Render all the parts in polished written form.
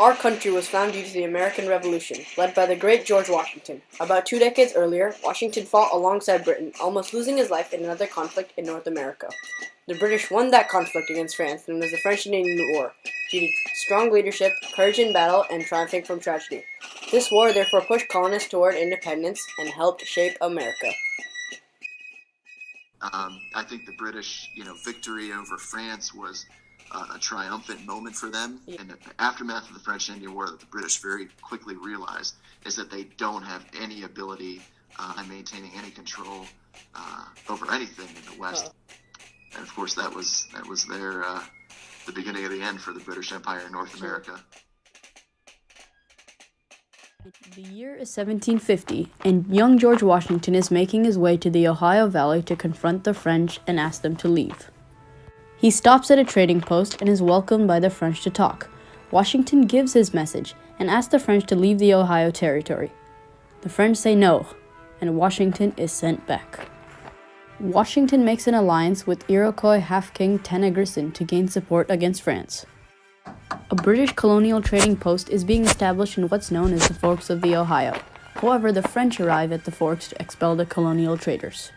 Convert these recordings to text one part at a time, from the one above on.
Our country was founded due to the American Revolution, led by the great George Washington. About 2 decades earlier, Washington fought alongside Britain, almost losing his life in another conflict in North America. The British won that conflict against France, known as the French and Indian War, due to strong leadership, courage in battle, and triumphing from tragedy. This war therefore pushed colonists toward independence and helped shape America. I think the British, victory over France was a triumphant moment for them. Yeah. And the aftermath of the French and Indian War that the British very quickly realized is that they don't have any ability in maintaining any control over anything in the West. And of course, that was their the beginning of the end for the British Empire in North America. The year is 1750, and young George Washington is making his way to the Ohio Valley to confront the French and ask them to leave. He stops at a trading post and is welcomed by the French to talk. Washington gives his message and asks the French to leave the Ohio Territory. The French say no, and Washington is sent back. Washington makes an alliance with Iroquois half-king Tennygristen to gain support against France. A British colonial trading post is being established in what's known as the Forks of the Ohio. However, the French arrive at the forks to expel the colonial traders.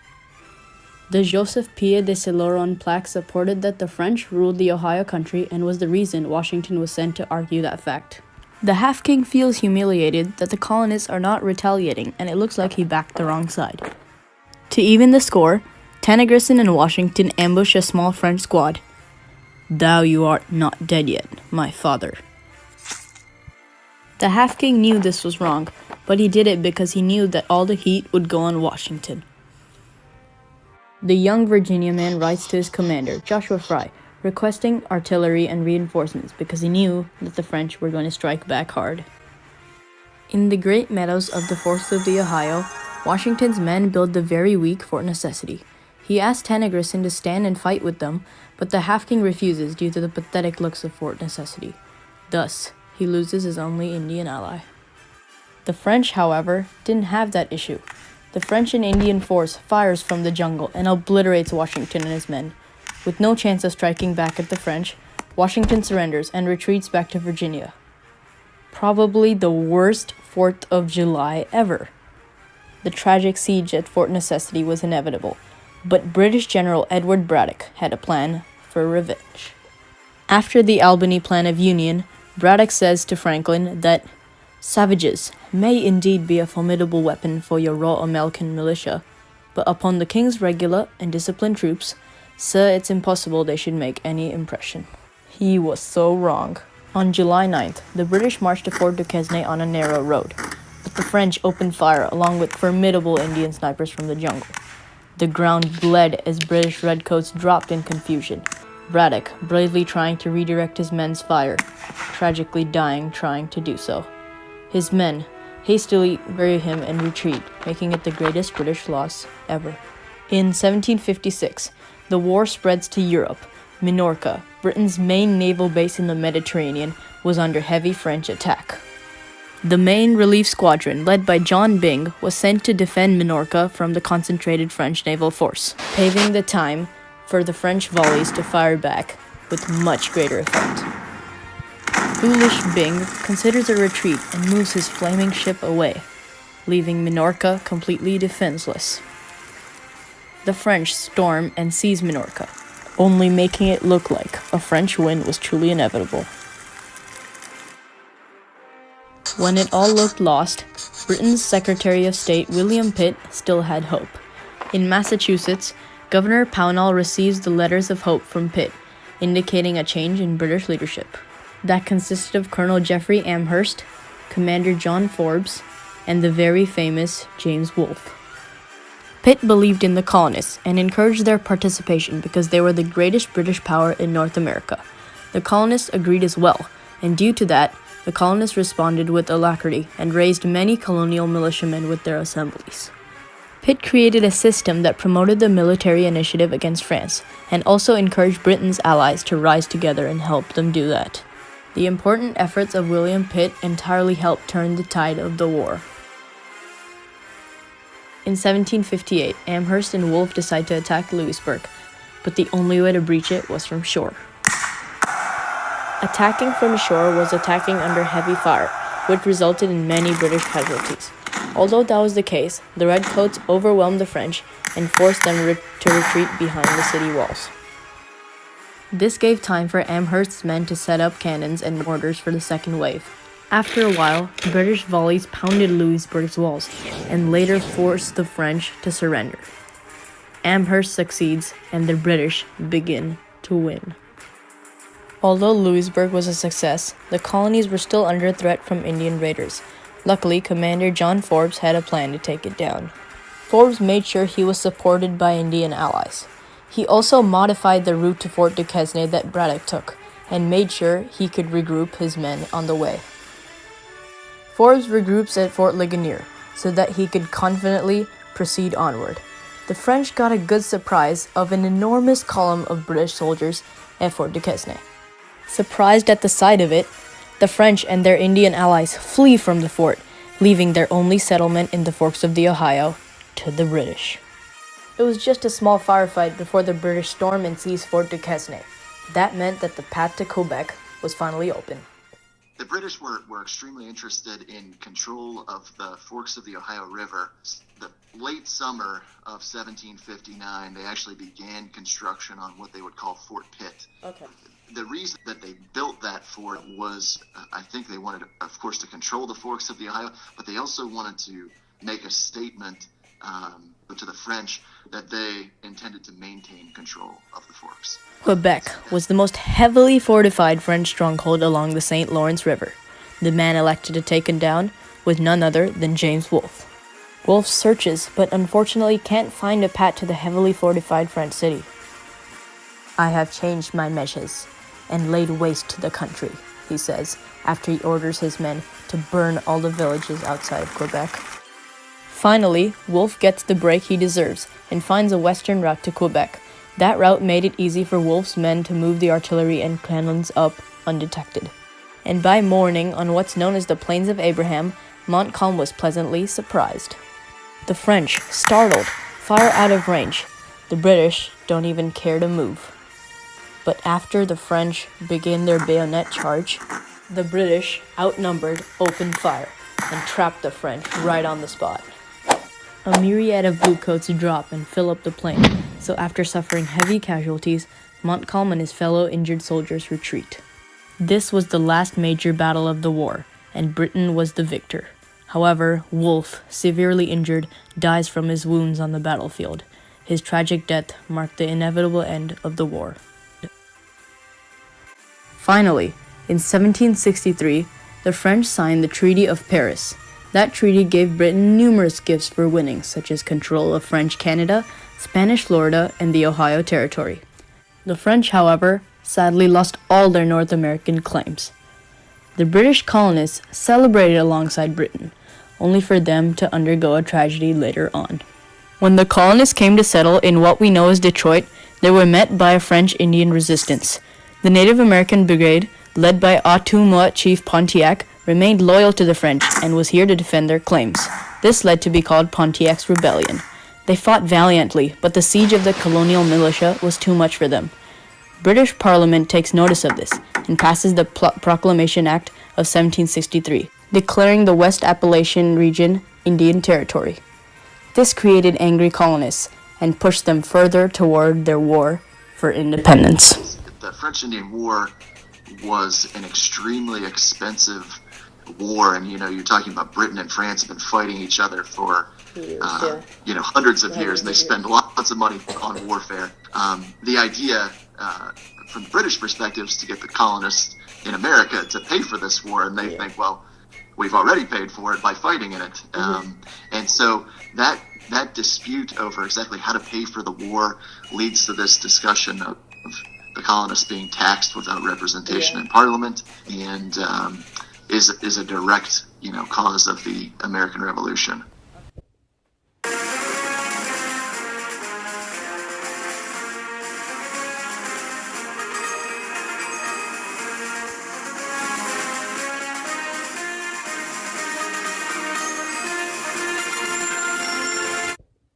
The Joseph Pied de Céloron plaque supported that the French ruled the Ohio country and was the reason Washington was sent to argue that fact. The half-king feels humiliated that the colonists are not retaliating, and it looks like he backed the wrong side. To even the score, Tennygristen and Washington ambush a small French squad. "Thou you art not dead yet, my father." The half-king knew this was wrong, but he did it because he knew that all the heat would go on Washington. The young Virginia man writes to his commander, Joshua Fry, requesting artillery and reinforcements because he knew that the French were going to strike back hard. In the great meadows of the Forks of the Ohio, Washington's men build the very weak Fort Necessity. He asks Tennygristen to stand and fight with them, but the half-king refuses due to the pathetic looks of Fort Necessity. Thus, he loses his only Indian ally. The French, however, didn't have that issue. The French and Indian force fires from the jungle and obliterates Washington and his men. With no chance of striking back at the French, Washington surrenders and retreats back to Virginia. Probably the worst 4th of July ever. The tragic siege at Fort Necessity was inevitable, but British General Edward Braddock had a plan for revenge. After the Albany Plan of Union, Braddock says to Franklin that "Savages may indeed be a formidable weapon for your raw American militia, but upon the king's regular and disciplined troops, sir, it's impossible they should make any impression." He was so wrong. On July 9th, the British marched to Fort Duquesne on a narrow road, but the French opened fire along with formidable Indian snipers from the jungle. The ground bled as British redcoats dropped in confusion, Braddock bravely trying to redirect his men's fire, tragically dying trying to do so. His men hastily bury him and retreat, making it the greatest British loss ever. In 1756, the war spreads to Europe. Minorca, Britain's main naval base in the Mediterranean, was under heavy French attack. The main relief squadron, led by John Byng, was sent to defend Minorca from the concentrated French naval force, paving the time for the French volleys to fire back with much greater effect. Foolish Byng considers a retreat and moves his flaming ship away, leaving Minorca completely defenseless. The French storm and seize Minorca, only making it look like a French win was truly inevitable. When it all looked lost, Britain's Secretary of State William Pitt still had hope. In Massachusetts, Governor Pownall receives the letters of hope from Pitt, indicating a change in British leadership. That consisted of Colonel Jeffrey Amherst, Commander John Forbes, and the very famous James Wolfe. Pitt believed in the colonists and encouraged their participation because they were the greatest British power in North America. The colonists agreed as well, and due to that, the colonists responded with alacrity and raised many colonial militiamen with their assemblies. Pitt created a system that promoted the military initiative against France, and also encouraged Britain's allies to rise together and help them do that. The important efforts of William Pitt entirely helped turn the tide of the war. In 1758, Amherst and Wolfe decide to attack Louisburg, but the only way to breach it was from shore. Attacking from shore was attacking under heavy fire, which resulted in many British casualties. Although that was the case, the Redcoats overwhelmed the French and forced them to retreat behind the city walls. This gave time for Amherst's men to set up cannons and mortars for the second wave. After a while, British volleys pounded Louisburg's walls and later forced the French to surrender. Amherst succeeds and the British begin to win. Although Louisburg was a success, the colonies were still under threat from Indian raiders. Luckily, Commander John Forbes had a plan to take it down. Forbes made sure he was supported by Indian allies. He also modified the route to Fort Duquesne that Braddock took, and made sure he could regroup his men on the way. Forbes regroups at Fort Ligonier so that he could confidently proceed onward. The French got a good surprise of an enormous column of British soldiers at Fort Duquesne. Surprised at the sight of it, the French and their Indian allies flee from the fort, leaving their only settlement in the forks of the Ohio to the British. It was just a small firefight before the British stormed and seized Fort Duquesne. That meant that the path to Quebec was finally open. The British were extremely interested in control of the forks of the Ohio River. The late summer of 1759, they actually began construction on what they would call Fort Pitt. Okay. The reason that they built that fort was, I think they wanted, of course, to control the forks of the Ohio, but they also wanted to make a statement to the French that they intended to maintain control of the forks. Quebec was the most heavily fortified French stronghold along the St. Lawrence River. The man elected to take it down was none other than James Wolfe. Wolfe searches, but unfortunately can't find a path to the heavily fortified French city. "I have changed my measures and laid waste to the country," he says, after he orders his men to burn all the villages outside of Quebec. Finally, Wolfe gets the break he deserves and finds a western route to Quebec. That route made it easy for Wolfe's men to move the artillery and cannons up undetected. And by morning, on what's known as the Plains of Abraham, Montcalm was pleasantly surprised. The French, startled, fire out of range. The British don't even care to move. But after the French begin their bayonet charge, the British, outnumbered, open fire and trap the French right on the spot. A myriad of bluecoats drop and fill up the plain, so after suffering heavy casualties, Montcalm and his fellow injured soldiers retreat. This was the last major battle of the war, and Britain was the victor. However, Wolfe, severely injured, dies from his wounds on the battlefield. His tragic death marked the inevitable end of the war. Finally, in 1763, the French signed the Treaty of Paris. That treaty gave Britain numerous gifts for winning, such as control of French Canada, Spanish Florida, and the Ohio Territory. The French, however, sadly lost all their North American claims. The British colonists celebrated alongside Britain, only for them to undergo a tragedy later on. When the colonists came to settle in what we know as Detroit, they were met by a French Indian resistance. The Native American Brigade, led by Ottumwa Chief Pontiac, remained loyal to the French and was here to defend their claims. This led to be called Pontiac's Rebellion. They fought valiantly, but the siege of the colonial militia was too much for them. British Parliament takes notice of this and passes the Proclamation Act of 1763, declaring the West Appalachian region Indian Territory. This created angry colonists and pushed them further toward their war for independence. The French-Indian War was an extremely expensive war, and you're talking about Britain and France have been fighting each other for hundreds of years, and they spend lots of money on warfare. The idea from the British perspective is to get the colonists in America to pay for this war, and they think, well, we've already paid for it by fighting in it. And so that dispute over exactly how to pay for the war leads to this discussion of the colonists being taxed without representation in Parliament, and is a direct cause of the American Revolution.